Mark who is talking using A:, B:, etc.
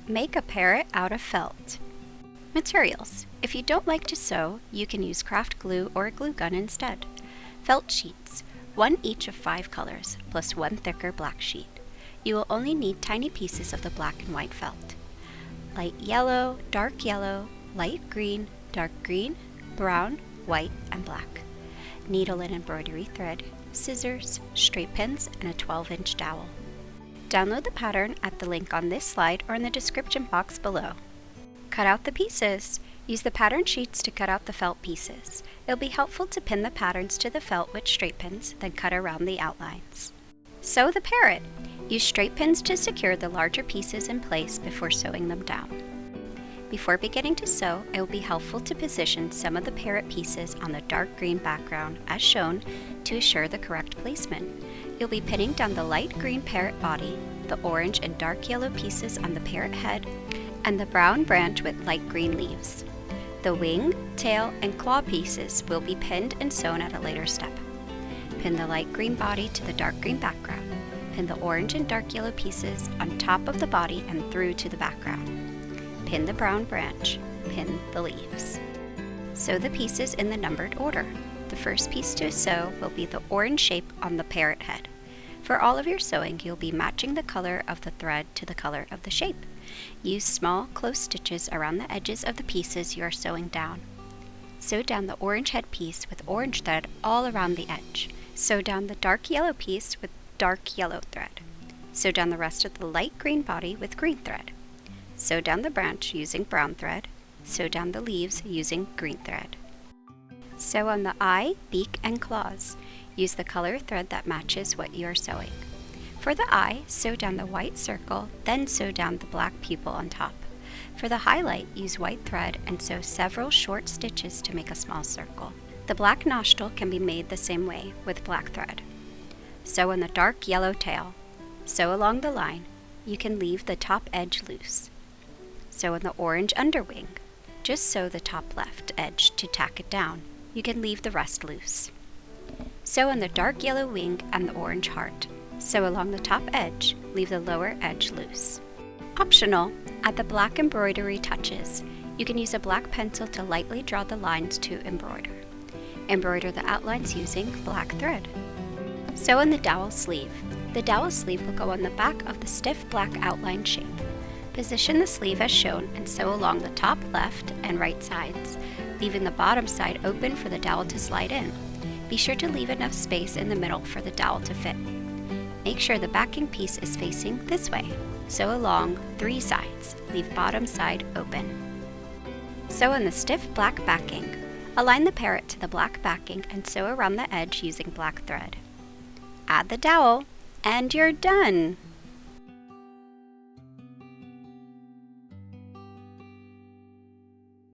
A: Make a parrot out of felt. Materials. If you don't like to sew, you can use craft glue or a glue gun instead. Felt sheets, 1 each of 5 colors, plus 1 thicker black sheet. You will only need tiny pieces of the black and white felt. Light yellow, light green, dark green, brown, white, and black. Needle and embroidery thread, scissors, straight pins, and a 12-inch dowel. Download the pattern at the link on this slide or in the description box below. Cut out the pieces. Use the pattern sheets to cut out the felt pieces. It'll be helpful to pin the patterns to the felt with straight pins, then cut around the outlines. Sew the parrot. Use straight pins to secure the larger pieces in place before sewing them down. Before beginning to sew, it will be helpful to position some of the parrot pieces on the dark green background as shown to assure the correct placement. You'll be pinning down the light green parrot body, the orange and dark yellow pieces on the parrot head, and the brown branch with light green leaves. The wing, tail, and claw pieces will be pinned and sewn at a later step. Pin the light green body to the dark green background. Pin the orange and dark yellow pieces on top of the body and through to the background. Pin the brown branch. Pin the leaves. Sew the pieces in the numbered order. The first piece to sew will be the orange shape on the parrot head. For all of your sewing, you'll be matching the color of the thread to the color of the shape. Use small, close stitches around the edges of the pieces you are sewing down. Sew down the orange head piece with orange thread all around the edge. Sew down the dark yellow piece with dark yellow thread. Sew down the rest of the light green body with green thread. Sew down the branch using brown thread. Sew down the leaves using green thread. Sew on the eye, beak, and claws. Use the color thread that matches what you are sewing. For the eye, sew down the white circle, then sew down the black pupil on top. For the highlight, use white thread and sew several short stitches to make a small circle. The black nostril can be made the same way with black thread. Sew on the dark yellow tail. Sew along the line. You can leave the top edge loose. Sew on the orange underwing. Just sew the top left edge to tack it down. You can leave the rest loose. Sew on the dark yellow wing and the orange heart. Sew along the top edge, leave the lower edge loose. Optional, add the black embroidery touches. You can use a black pencil to lightly draw the lines to embroider. Embroider the outlines using black thread. Sew on the dowel sleeve. The dowel sleeve will go on the back of the stiff black outline shape. Position the sleeve as shown and sew along the top left and right sides, leaving the bottom side open for the dowel to slide in. Be sure to leave enough space in the middle for the dowel to fit. Make sure the backing piece is facing this way. Sew along 3 sides. Leave bottom side open. Sew on the stiff black backing. Align the parrot to the black backing and sew around the edge using black thread. Add the dowel, and you're done!